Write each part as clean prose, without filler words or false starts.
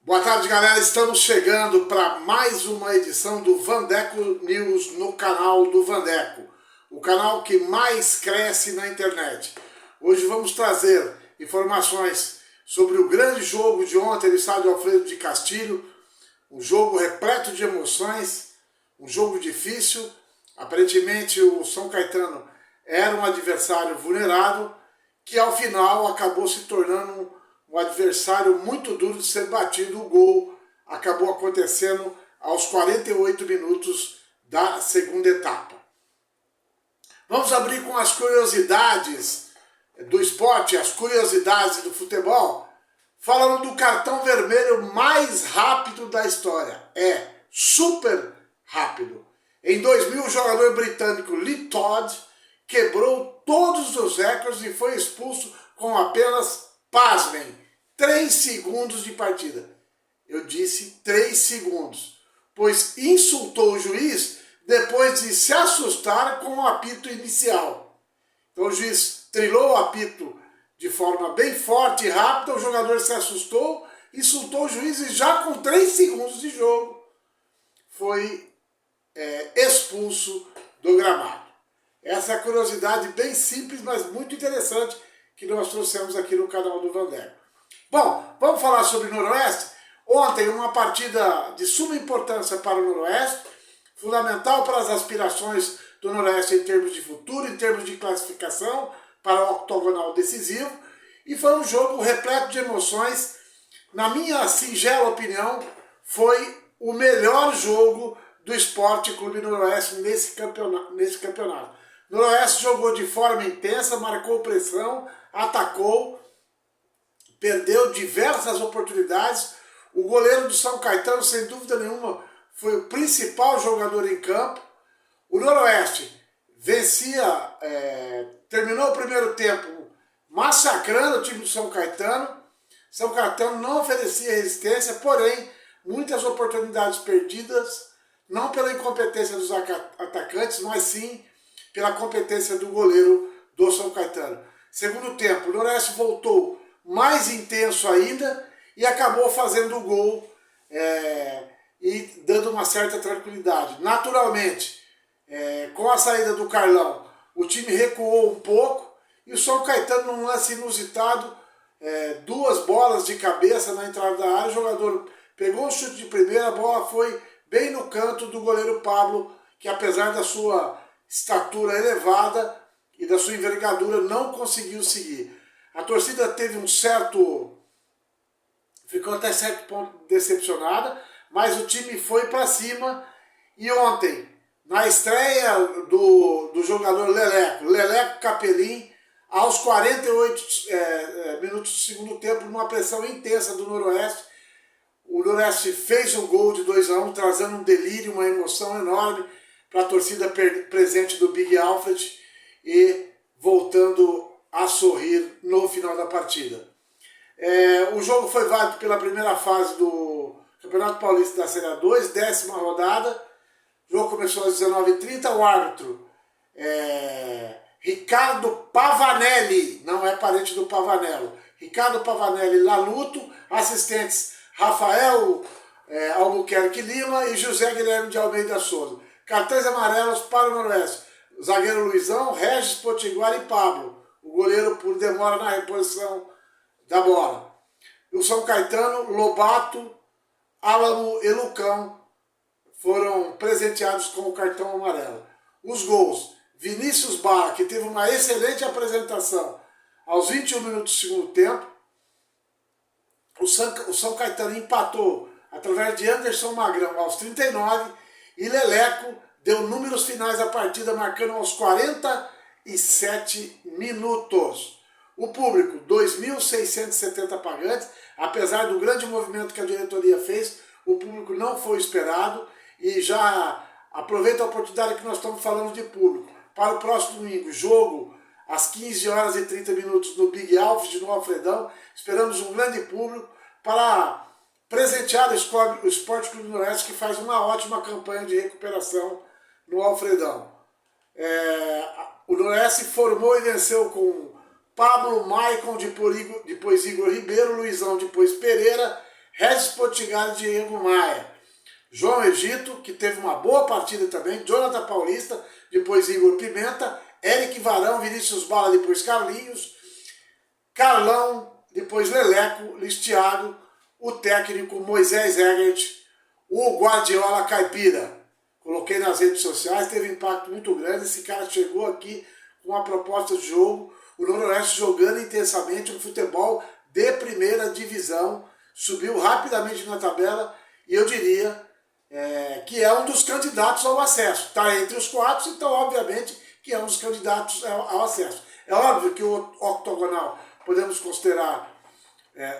Boa tarde, galera. Estamos chegando para mais uma edição do Vandeco News no canal do Vandeco, o canal que mais cresce na internet. Hoje vamos trazer informações sobre o grande jogo de ontem no estádio Alfredo de Castilho, um jogo repleto de emoções, um jogo difícil. Aparentemente o São Caetano era um adversário vulnerável, que ao final acabou se tornando um adversário muito duro de ser batido. O gol acabou acontecendo aos 48 minutos da segunda etapa. Vamos abrir com as curiosidades do esporte, as curiosidades do futebol, falando do cartão vermelho mais rápido da história. É super rápido. Em 2000, o jogador britânico Lee Todd quebrou todos os recordes e foi expulso com apenas, pasmem, 3 segundos de partida. Eu disse 3 segundos, pois insultou o juiz depois de se assustar com o apito inicial. Então o juiz trilou o apito de forma bem forte e rápida, o jogador se assustou, insultou o juiz e já com 3 segundos de jogo foi expulso do gramado. Essa é a curiosidade bem simples, mas muito interessante que nós trouxemos aqui no canal do Vandeco. Bom, vamos falar sobre o Noroeste. Ontem, uma partida de suma importância para o Noroeste, fundamental para as aspirações do Noroeste em termos de futuro, em termos de classificação para o octogonal decisivo, e foi um jogo repleto de emoções. Na minha singela opinião, foi o melhor jogo do Esporte Clube Noroeste nesse campeonato. O Noroeste jogou de forma intensa, marcou pressão, atacou, perdeu diversas oportunidades. O goleiro do São Caetano, sem dúvida nenhuma, foi o principal jogador em campo. O Noroeste terminou o primeiro tempo massacrando o time do São Caetano. São Caetano não oferecia resistência, porém, muitas oportunidades perdidas, não pela incompetência dos atacantes, mas sim pela competência do goleiro do São Caetano. Segundo tempo, o Noroeste voltou mais intenso ainda e acabou fazendo o gol e dando uma certa tranquilidade. Naturalmente, com a saída do Carlão, o time recuou um pouco e o São Caetano, num lance inusitado, 2 bolas de cabeça na entrada da área, o jogador pegou um chute de primeira, a bola foi bem no canto do goleiro Pablo, que apesar da sua estatura elevada e da sua envergadura, não conseguiu seguir. A torcida teve ficou até certo ponto decepcionada, mas o time foi para cima. E ontem, na estreia do jogador Leleco Capelin, aos 48 minutos do segundo tempo, numa pressão intensa do Noroeste, o Noroeste fez um gol de 2-1, trazendo um delírio, uma emoção enorme para a torcida presente do Big Alfred e voltando a sorrir no final da partida. O jogo foi válido pela primeira fase do Campeonato Paulista da Série A2, 10ª rodada. O jogo começou às 19h30. O árbitro Ricardo Pavanelli, não é parente do Pavanello. Ricardo Pavanelli Laluto, assistentes Rafael Albuquerque Lima e José Guilherme de Almeida Souza. Cartões amarelos para o Noroeste: zagueiro Luizão, Regis Potiguar e Pablo, o goleiro por demora na reposição da bola. O São Caetano, Lobato, Álamo e Lucão foram presenteados com o cartão amarelo. Os gols: Vinícius Barra, que teve uma excelente apresentação aos 21 minutos do segundo tempo. O São Caetano empatou através de Anderson Magrão aos 39 e Leleco deu números finais da partida, marcando aos 47 minutos. O público, 2.670 pagantes. Apesar do grande movimento que a diretoria fez, o público não foi esperado. E já aproveito a oportunidade que nós estamos falando de público. Para o próximo domingo, jogo às 15h30 no Big Alfred, no Alfredão. Esperamos um grande público para presentear o Esporte Clube Noroeste, que faz uma ótima campanha de recuperação no Alfredão. O Noroeste formou e venceu com Pablo, Maicon, depois Igor Ribeiro, Luizão, depois Pereira, Regis Potigari e Diego Maia. João Egito, que teve uma boa partida também, Jonathan Paulista, depois Igor Pimenta, Eric Varão, Vinícius Bala, depois Carlinhos, Carlão, depois Leleco, Luiz Thiago, o técnico Moisés Egert, o Guardiola Caipira. Coloquei nas redes sociais, teve um impacto muito grande, esse cara chegou aqui com uma proposta de jogo, o Noroeste jogando intensamente um futebol de primeira divisão, subiu rapidamente na tabela e eu diria que é um dos candidatos ao acesso. Está entre os 4, então obviamente que é um dos candidatos ao acesso. É óbvio que o octogonal podemos considerar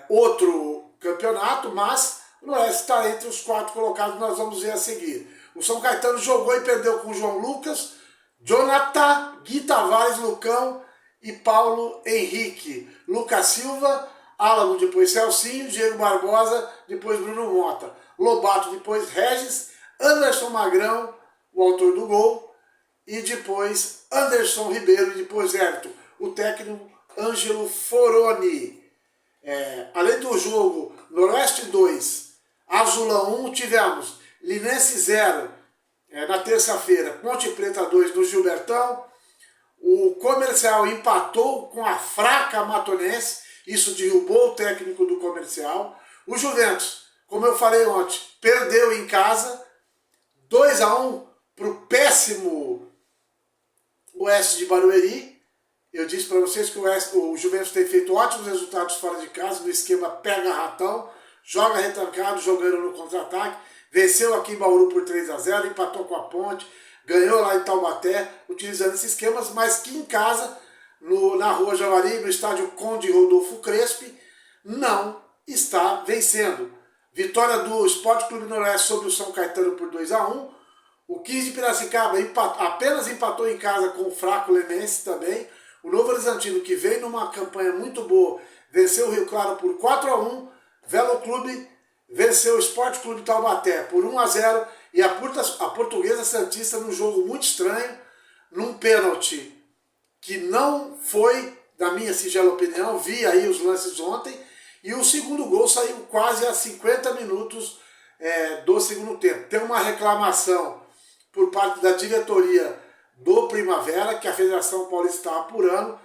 outro campeonato, mas o Noroeste está entre os 4 colocados, nós vamos ver a seguir. O São Caetano jogou e perdeu com o João Lucas, Jonathan, Gui Tavares, Lucão e Paulo Henrique. Lucas Silva, Álamo, depois Celcinho, Diego Barbosa, depois Bruno Mota. Lobato, depois Regis, Anderson Magrão, o autor do gol, e depois Anderson Ribeiro e depois Everton, o técnico Ângelo Foroni. Além do jogo Noroeste 2, Azulão 1, tivemos Linense 0 na terça-feira, Ponte Preta 2 no Gilbertão. O Comercial empatou com a fraca Amatonense, isso derrubou o técnico do Comercial. O Juventus, como eu falei ontem, perdeu em casa, 2-1 para o péssimo Oeste de Barueri. Eu disse para vocês que o Juventus tem feito ótimos resultados fora de casa, no esquema pega-ratão, joga retancado, jogando no contra-ataque, venceu aqui em Bauru por 3-0, empatou com a Ponte, ganhou lá em Taubaté, utilizando esses esquemas, mas que em casa, na Rua Javari, no estádio Conde Rodolfo Crespi, não está vencendo. Vitória do Sport Clube Noroeste sobre o São Caetano por 2-1. O 15 de Piracicaba apenas empatou em casa com o fraco Lemense também. O Novo Horizontino, que vem numa campanha muito boa, venceu o Rio Claro por 4-1. Velo Clube venceu o Sport Clube Taubaté por 1-0. E a Portuguesa Santista num jogo muito estranho, num pênalti que não foi, na minha singela opinião, vi aí os lances ontem, e o segundo gol saiu quase a 50 minutos do segundo tempo. Tem uma reclamação por parte da diretoria do Primavera, que a Federação Paulista está apurando.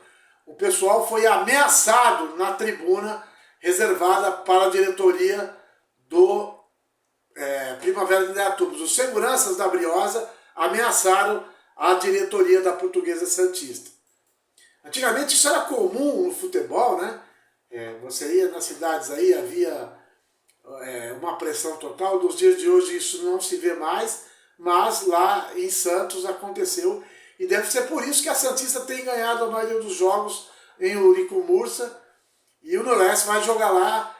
O pessoal foi ameaçado na tribuna reservada para a diretoria do Primavera de Indaiatuba. Os seguranças da Briosa ameaçaram a diretoria da Portuguesa Santista. Antigamente isso era comum no futebol, né? Você ia nas cidades aí, havia uma pressão total. Nos dias de hoje isso não se vê mais, mas lá em Santos aconteceu. E deve ser por isso que a Santista tem ganhado a maioria dos jogos em Eurico Mursa. E o Noroeste vai jogar lá.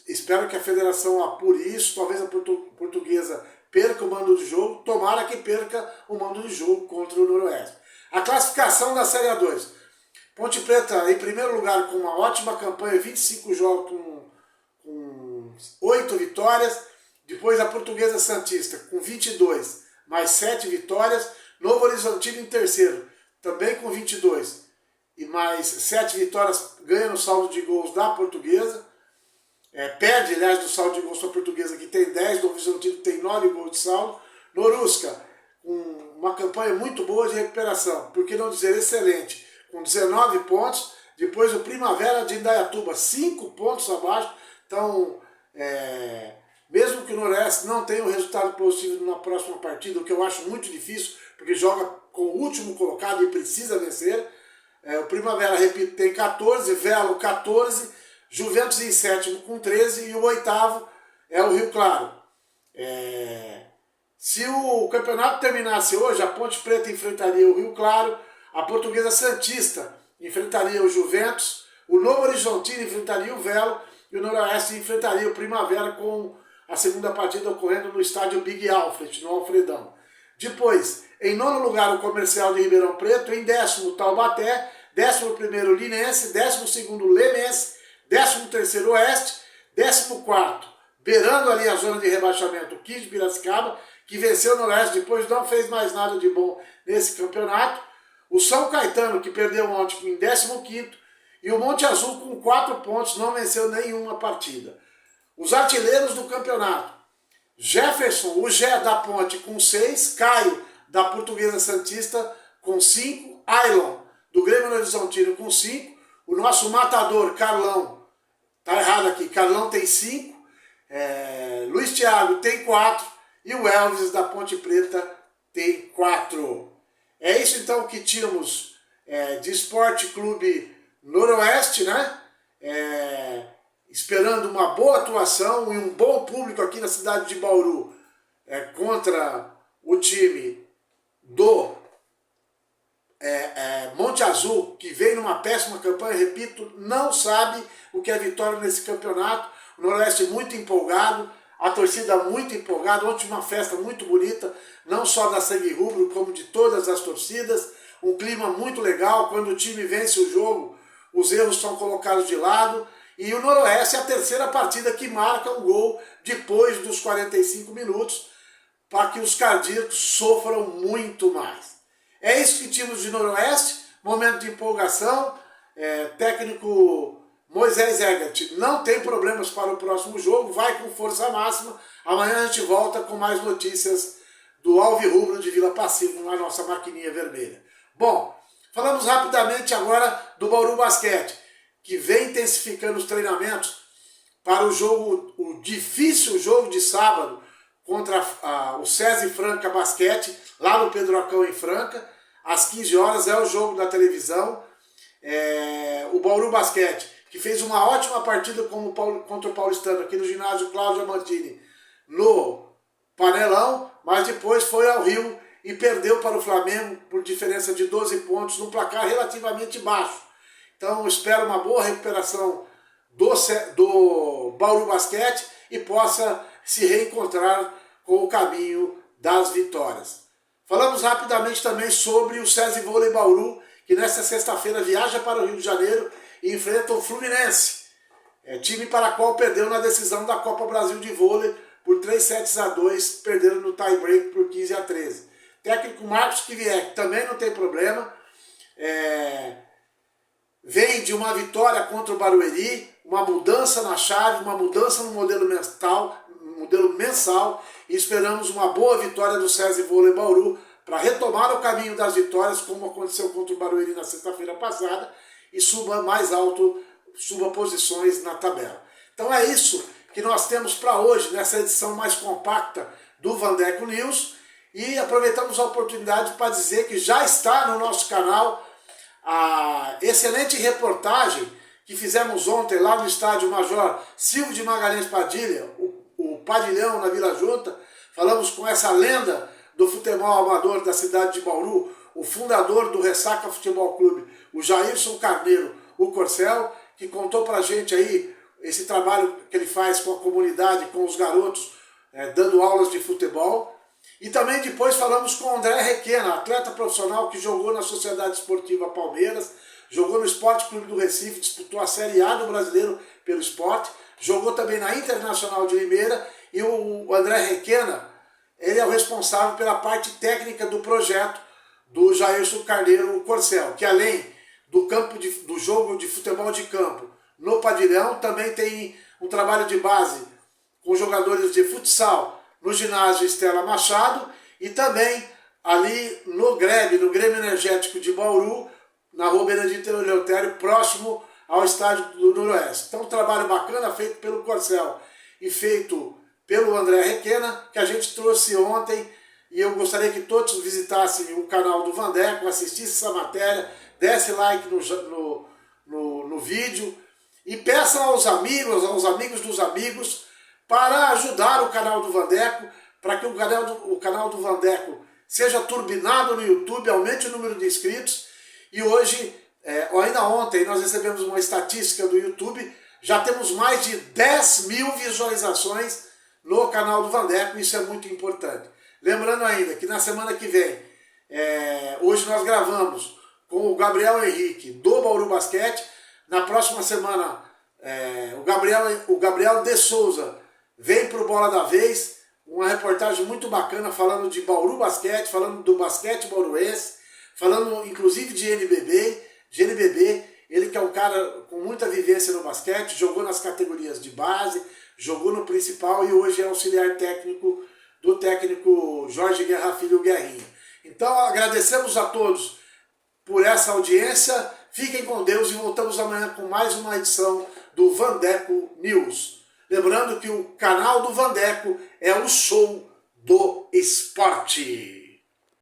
Espero que a federação apure isso. Talvez a Portuguesa perca o mando de jogo. Tomara que perca o mando de jogo contra o Noroeste. A classificação da Série A2. Ponte Preta em primeiro lugar com uma ótima campanha, 25 jogos com 8 vitórias. Depois a Portuguesa Santista com 22, mais 7 vitórias. Novo Horizontino em terceiro, também com 22 e mais 7 vitórias, ganha no saldo de gols da Portuguesa. Perde, aliás, do saldo de gols da Portuguesa, que tem 10, Novo Horizontino tem 9 gols de saldo. Norusca, com uma campanha muito boa de recuperação, por que não dizer excelente, com 19 pontos. Depois o Primavera de Indaiatuba, 5 pontos abaixo. Então, mesmo que o Noroeste não tenha um resultado positivo na próxima partida, o que eu acho muito difícil, porque joga com o último colocado e precisa vencer. O Primavera, repito, tem 14, Velo 14, Juventus em sétimo com 13 e o oitavo é o Rio Claro. Se o campeonato terminasse hoje, a Ponte Preta enfrentaria o Rio Claro, a Portuguesa Santista enfrentaria o Juventus, o Novo Horizontino enfrentaria o Velo e o Noroeste enfrentaria o Primavera, com a segunda partida ocorrendo no estádio Big Alfred, no Alfredão. Depois, em nono lugar, o Comercial de Ribeirão Preto, em 10º, Taubaté, 11º, Linense, 12º, Lemense, 13º, Oeste, 14º, beirando ali a zona de rebaixamento, o 15 de Piracicaba, que venceu no Oeste, depois não fez mais nada de bom nesse campeonato. O São Caetano, que perdeu ontem em 15º, e o Monte Azul com 4 pontos, não venceu nenhuma partida. Os artilheiros do campeonato: Jefferson, o Gé da Ponte com 6, Caio da Portuguesa Santista com 5, Ailon do Grêmio Novo Horizontino com 5, o nosso matador Carlão, tá errado aqui, Carlão tem 5, Luiz Thiago tem 4 e o Elvis da Ponte Preta tem 4. É isso então que tínhamos de Esporte Clube Noroeste, né? Esperando uma boa atuação e um bom público aqui na cidade de Bauru contra o time do Monte Azul, que vem numa péssima campanha, repito, não sabe o que é vitória nesse campeonato. O Noroeste muito empolgado, a torcida muito empolgada. Ontem uma festa muito bonita, não só da Sangue Rubro, como de todas as torcidas. Um clima muito legal. Quando o time vence o jogo, os erros são colocados de lado. E o Noroeste é a terceira partida que marca um gol depois dos 45 minutos, para que os cardíacos sofram muito mais. É isso que tínhamos de Noroeste, momento de empolgação. Técnico Moisés Egert não tem problemas para o próximo jogo, vai com força máxima. Amanhã a gente volta com mais notícias do Alvirrubro de Vila Passivo, na nossa maquininha vermelha. Bom, falamos rapidamente agora do Bauru Basquete, que vem intensificando os treinamentos para o difícil jogo de sábado contra o SESI Franca Basquete, lá no Pedrocão em Franca. Às 15 horas é o jogo da televisão. O Bauru Basquete, que fez uma ótima partida contra o Paulistano aqui no ginásio Cláudio Amantini, no Panelão, mas depois foi ao Rio e perdeu para o Flamengo por diferença de 12 pontos, num placar relativamente baixo. Então espero uma boa recuperação do Bauru Basquete e possa se reencontrar com o caminho das vitórias. Falamos rapidamente também sobre o SESI Vôlei Bauru, que nesta sexta-feira viaja para o Rio de Janeiro e enfrenta o Fluminense, time para o qual perdeu na decisão da Copa Brasil de Vôlei por 3-2, perdendo no tie-break por 15-13. Técnico Marcos Kiviek também não tem problema, vem de uma vitória contra o Barueri, uma mudança na chave, uma mudança no modelo mensal, e esperamos uma boa vitória do SESI Vôlei Bauru para retomar o caminho das vitórias, como aconteceu contra o Barueri na sexta-feira passada, e suba mais alto, suba posições na tabela. Então é isso que nós temos para hoje, nessa edição mais compacta do Vandeco News, e aproveitamos a oportunidade para dizer que já está no nosso canal a excelente reportagem que fizemos ontem lá no estádio Major Silvio de Magalhães Padilha, o Padilhão na Vila Junta. Falamos com essa lenda do futebol amador da cidade de Bauru, o fundador do Ressaca Futebol Clube, o Jairson Carneiro, o Corcel, que contou pra gente aí esse trabalho que ele faz com a comunidade, com os garotos, dando aulas de futebol. E também depois falamos com o André Requena, atleta profissional que jogou na Sociedade Esportiva Palmeiras, jogou no Esporte Clube do Recife, disputou a Série A do Brasileiro pelo Esporte, jogou também na Internacional de Limeira, e o André Requena, ele é o responsável pela parte técnica do projeto do Jairson Carneiro, o Corcel, que além do jogo de futebol de campo no Padilhão, também tem um trabalho de base com jogadores de futsal no ginásio Estela Machado e também ali no Grêmio Energético de Bauru, na rua Benedito Eleutério, próximo ao estádio do Noroeste. Então um trabalho bacana feito pelo Corcel e feito pelo André Requena, que a gente trouxe ontem, e eu gostaria que todos visitassem o canal do Vandeco, assistissem essa matéria, desse like no vídeo e peçam aos amigos dos amigos, para ajudar o canal do Vandeco, para que o canal do Vandeco seja turbinado no YouTube, aumente o número de inscritos. E hoje, ainda ontem, nós recebemos uma estatística do YouTube, já temos mais de 10 mil visualizações no canal do Vandeco, isso é muito importante. Lembrando ainda que na semana que vem, hoje nós gravamos com o Gabriel Henrique do Bauru Basquete, na próxima semana o Gabriel de Souza vem para o Bola da Vez, uma reportagem muito bacana falando de Bauru Basquete, falando do basquete bauruense, falando inclusive de NBB, ele que é um cara com muita vivência no basquete, jogou nas categorias de base, jogou no principal e hoje é auxiliar técnico do técnico Jorge Guerra Filho Guerrinha. Então agradecemos a todos por essa audiência, fiquem com Deus e voltamos amanhã com mais uma edição do Vandeco News. Lembrando que o canal do Vandeco é o show do esporte.